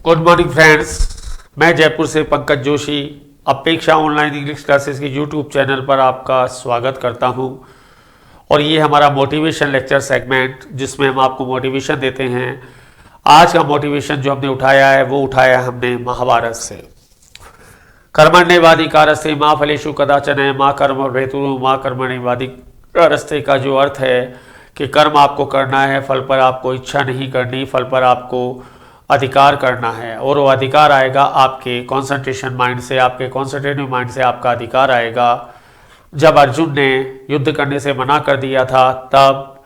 Good morning friends, मैं जयपुर से पंकज जोशी अपेक्षा ऑनलाइन इंग्लिश क्लासेस के यूट्यूब चैनल पर आपका स्वागत करता हूं। और ये हमारा मोटिवेशन लेक्चर सेगमेंट जिसमें हम आपको मोटिवेशन देते हैं। आज का मोटिवेशन जो हमने उठाया है वो उठाया हमने महाभारत से। कर्मण्येवाधिकारस्ते मा फलेषु कदाचन मा कर्म हेतु मा कर्मण्येवाधिकारस्ते का जो अर्थ है कि कर्म आपको करना है, फल पर आपको इच्छा नहीं करनी, फल पर आपको अधिकार करना है। और वो अधिकार आएगा आपके कॉन्सेंट्रेशन माइंड से, आपके कॉन्सेंट्रेटिव माइंड से आपका अधिकार आएगा। जब अर्जुन ने युद्ध करने से मना कर दिया था तब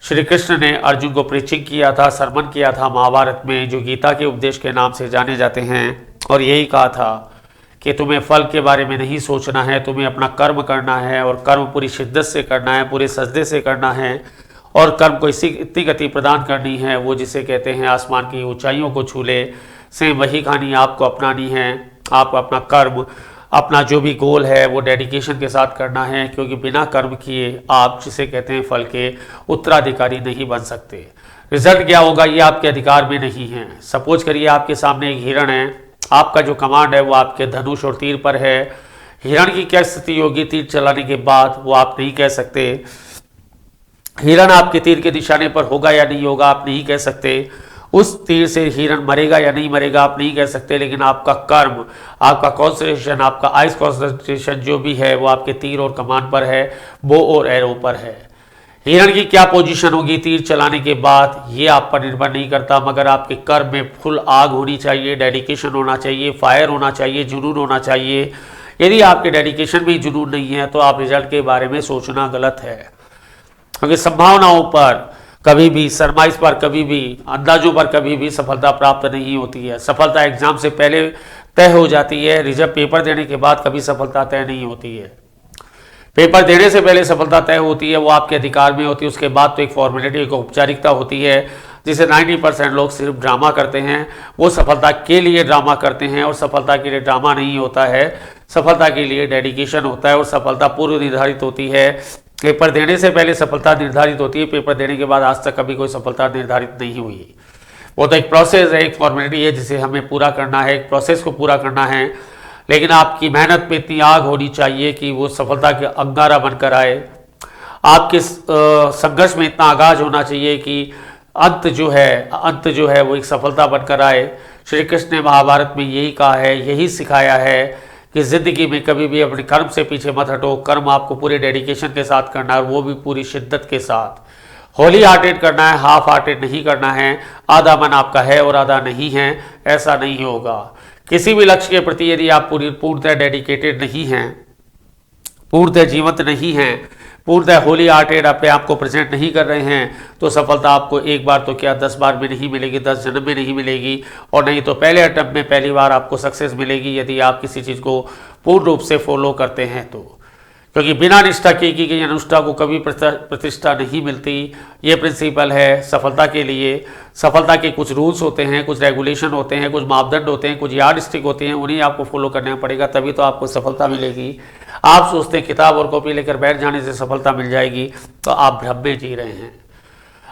श्री कृष्ण ने अर्जुन को प्रीचिंग किया था, सरमन किया था महाभारत में, जो गीता के उपदेश के नाम से जाने जाते हैं। और यही कहा था कि तुम्हें फल के बारे में नहीं सोचना है, तुम्हें अपना कर्म करना है और कर्म पूरी शिद्दत से करना है, पूरे सजदे से करना है। और कर्म को इतनी गति प्रदान करनी है वो जिसे कहते हैं आसमान की ऊंचाइयों को छू ले। सेम वही कहानी आपको अपनानी है। आपको अपना कर्म, अपना जो भी गोल है वो डेडिकेशन के साथ करना है, क्योंकि बिना कर्म किए आप जिसे कहते हैं फल के उत्तराधिकारी नहीं बन सकते। रिजल्ट क्या होगा ये आपके अधिकार में नहीं है। सपोज करिए आपके सामने एक हिरण है, आपका जो कमांड है वो आपके धनुष और तीर पर है। हिरण की क्या स्थिति होगी तीर चलाने के बाद वो आप नहीं कह सकते। हिरण आपके तीर के निशाने पर होगा या नहीं होगा आप नहीं कह सकते। उस तीर से हिरण मरेगा या नहीं मरेगा आप नहीं कह सकते। लेकिन आपका कर्म, आपका कॉन्सेंट्रेशन, आपका आइस कॉन्सेंट्रेशन जो भी है वो आपके तीर और कमान पर है, बो और एरो पर है। हिरण की क्या पोजीशन होगी तीर चलाने के बाद ये आप पर निर्भर नहीं करता, मगर आपके कर्म में फुल आग होनी चाहिए, डेडिकेशन होना चाहिए, फायर होना चाहिए, जुनून होना चाहिए। यदि आपके डेडिकेशन में जुनून नहीं है तो आप रिजल्ट के बारे में सोचना गलत है, क्योंकि संभावनाओं पर कभी भी, सरमाइश पर कभी भी, अंदाजों पर कभी भी सफलता प्राप्त नहीं होती है। सफलता एग्जाम से पहले तय हो जाती है, रिजल्ट पेपर देने के बाद कभी सफलता तय नहीं होती है। पेपर देने से पहले सफलता तय होती है, वो आपके अधिकार में होती है। उसके बाद तो एक फॉर्मेलिटी, एक औपचारिकता होती है जिसे 90% लोग सिर्फ ड्रामा करते हैं। वो सफलता के लिए ड्रामा करते हैं और सफलता के लिए ड्रामा नहीं होता है, सफलता के लिए डेडिकेशन होता है और सफलता पूर्व निर्धारित होती है। पेपर देने से पहले सफलता निर्धारित होती है, पेपर देने के बाद आज तक कभी कोई सफलता निर्धारित नहीं हुई। वो तो एक प्रोसेस है, एक फॉर्मेलिटी है जिसे हमें पूरा करना है, एक प्रोसेस को पूरा करना है। लेकिन आपकी मेहनत पे इतनी आग होनी चाहिए कि वो सफलता के अंगारा बनकर आए। आपके संघर्ष में इतना आगाज होना चाहिए कि अंत जो है वो एक सफलता बनकर आए। श्री कृष्ण ने महाभारत में यही कहा है, यही सिखाया है कि ज़िंदगी में कभी भी अपने कर्म से पीछे मत हटो। कर्म आपको पूरे डेडिकेशन के साथ करना है और वो भी पूरी शिद्दत के साथ। होली हार्टेड करना है, हाफ हार्टेड नहीं करना है। आधा मन आपका है और आधा नहीं है, ऐसा नहीं होगा। किसी भी लक्ष्य के प्रति यदि आप पूर्णतः डेडिकेटेड नहीं हैं, पूर्णतः जीवंत नहीं हैं, पूर्णतः होली हार्टेड अपने आप को प्रेजेंट नहीं कर रहे हैं, तो सफलता आपको एक बार तो क्या 10 बार में नहीं मिलेगी, 10 जन्म में नहीं मिलेगी। और नहीं तो पहले अटेम्प्ट में पहली बार आपको सक्सेस मिलेगी यदि आप किसी चीज़ को पूर्ण रूप से फॉलो करते हैं तो। क्योंकि बिना निष्ठा की गई अनुष्ठा को कभी प्रतिष्ठा नहीं मिलती। ये प्रिंसिपल है सफलता के लिए। सफलता के कुछ रूल्स होते हैं, कुछ रेगुलेशन होते हैं, कुछ मापदंड होते हैं, कुछ यार्ड स्टिक होते हैं, उन्हें आपको फॉलो करना पड़ेगा, तभी तो आपको सफलता मिलेगी। आप सोचते हैं किताब और कॉपी लेकर बैठ जाने से सफलता मिल जाएगी, तो आप भ्रम में जी रहे हैं।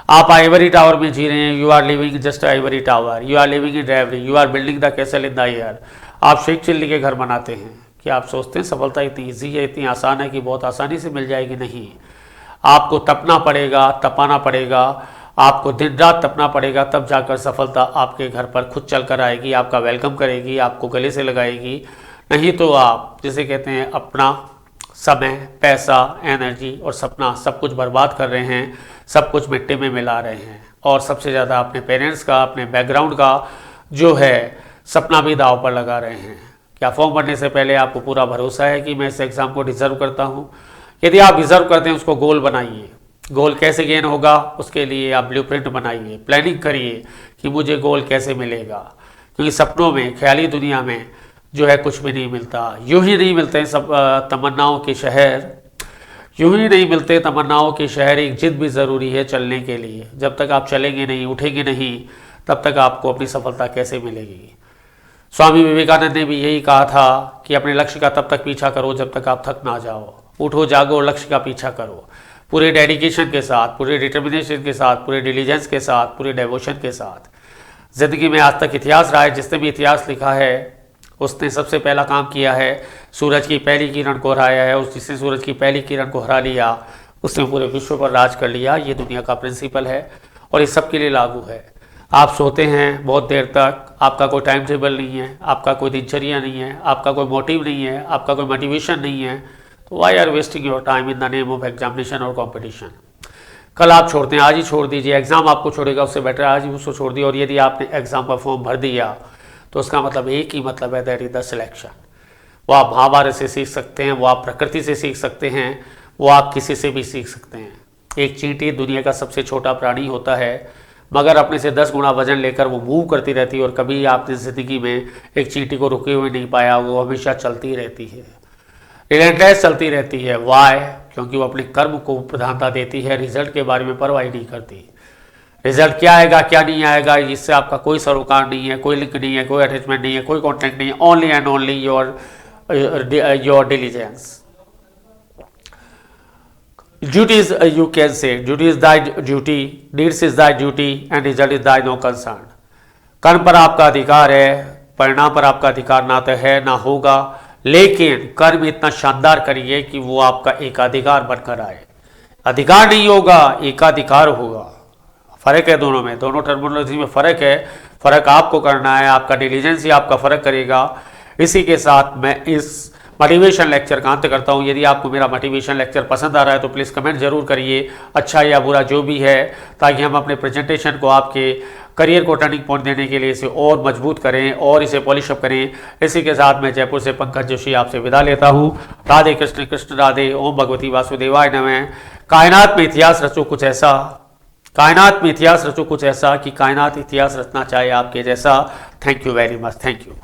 आप आइवरी टावर में जी रहे हैं। You are living just ivory tower, you are living in reverie, you are building the castle in the air. आप शेख चिल्ली के घर बनाते हैं। क्या आप सोचते हैं सफलता इतनी ईजी है, इतनी आसान है कि बहुत आसानी से मिल जाएगी? नहीं, आपको तपना पड़ेगा, तपाना पड़ेगा, आपको दिन रात तपना पड़ेगा, तब जाकर सफलता आपके घर पर खुद चल कर आएगी, आपका वेलकम करेगी, आपको गले से लगाएगी। नहीं तो आप जिसे कहते हैं अपना समय, पैसा, एनर्जी और सपना सब कुछ बर्बाद कर रहे हैं, सब कुछ मिट्टी में मिला रहे हैं। और सबसे ज़्यादा अपने पेरेंट्स का, अपने बैकग्राउंड का जो है सपना भी दाव पर लगा रहे हैं। क्या फॉर्म भरने से पहले आपको पूरा भरोसा है कि मैं इस एग्ज़ाम को डिज़र्व करता हूं? यदि आप डिज़र्व करते हैं उसको गोल बनाइए। गोल कैसे गेन होगा उसके लिए आप ब्लूप्रिंट बनाइए, प्लानिंग करिए कि मुझे गोल कैसे मिलेगा। क्योंकि सपनों में, ख्याली दुनिया में जो है कुछ भी नहीं मिलता। यूं ही नहीं मिलते सब तमन्नाओं के शहर, यूं ही नहीं मिलते तमन्नाओं के शहर। एक जिद भी ज़रूरी है चलने के लिए। जब तक आप चलेंगे नहीं, उठेंगे नहीं, तब तक आपको अपनी सफलता कैसे मिलेगी? स्वामी विवेकानंद ने भी यही कहा था कि अपने लक्ष्य का तब तक पीछा करो जब तक आप थक ना जाओ। उठो, जागो, लक्ष्य का पीछा करो पूरे डेडिकेशन के साथ, पूरे डिटर्मिनेशन के साथ, पूरे डिलीजेंस के साथ, पूरे डेवोशन के साथ। ज़िंदगी में आज तक इतिहास रहा है, जिसने भी इतिहास लिखा है उसने सबसे पहला काम किया है सूरज की पहली किरण को हराया है। उस जिसने सूरज की पहली किरण को हरा लिया उसने पूरे विश्व पर राज कर लिया। ये दुनिया का प्रिंसिपल है और ये सबके लिए लागू है। आप सोते हैं बहुत देर तक, आपका कोई टाइम टेबल नहीं है, आपका कोई दिनचर्या नहीं है, आपका कोई मोटिव नहीं है, आपका कोई मोटिवेशन नहीं है, तो why are wasting your time in the name of examination और कॉम्पिटिशन। कल आप छोड़ते हैं, आज ही छोड़ दीजिए। एग्ज़ाम आपको छोड़ेगा, उससे बेटर आज ही उसको छोड़ दिया। और यदि आपने एग्ज़ाम का फॉर्म भर दिया तो उसका मतलब एक ही मतलब है, दैट इज द सिलेक्शन। वो आप महाभारत से सीख सकते हैं, वो आप प्रकृति से सीख सकते हैं, वो आप किसी से भी सीख सकते हैं। एक चींटी दुनिया का सबसे छोटा प्राणी होता है, मगर अपने से 10 गुना वजन लेकर वो मूव करती रहती है। और कभी आपने ज़िंदगी में एक चींटी को रुके हुए नहीं पाया, वो हमेशा चलती रहती है, रिलेंटलेस चलती रहती है। वाई? क्योंकि वो अपने कर्म को प्रधानता देती है, रिजल्ट के बारे में परवाह नहीं करती। रिजल्ट क्या आएगा क्या नहीं आएगा इससे आपका कोई सरोकार नहीं है, कोई लिंक नहीं है, कोई अटैचमेंट नहीं है, कोई कॉन्टेक्ट नहीं है। Only and only your diligence. Duties, you can say duty is thy duty, needs is thy duty and result is thy no concern. कर्म पर आपका अधिकार है, परिणाम पर आपका अधिकार ना तो है ना होगा, लेकिन कर्म इतना शानदार करिए कि वो आपका एकाधिकार बनकर आए। अधिकार नहीं होगा, एकाधिकार होगा। फ़र्क है दोनों में, दोनों टर्मिनोलॉजी में फ़र्क है। फ़र्क आपको करना है, आपका डिलीजेंस ही आपका फ़र्क करेगा। इसी के साथ मैं इस मोटिवेशन लेक्चर का अंत करता हूँ। यदि आपको मेरा मोटिवेशन लेक्चर पसंद आ रहा है तो प्लीज़ कमेंट ज़रूर करिए, अच्छा या बुरा जो भी है, ताकि हम अपने प्रेजेंटेशन को आपके करियर को टर्निंग पॉइंट देने के लिए इसे और मजबूत करें और इसे पॉलिश अप करें। इसी के साथ मैं जयपुर से पंकज जोशी आपसे विदा लेता हूँ। राधे कृष्ण कृष्ण राधे, ओम भगवती वासुदेवाय नमः। कायनात में इतिहास रचो कुछ ऐसा, कायनात में इतिहास रचो कुछ ऐसा कि कायनात इतिहास रचना चाहे आपके जैसा। Thank you very much, thank you.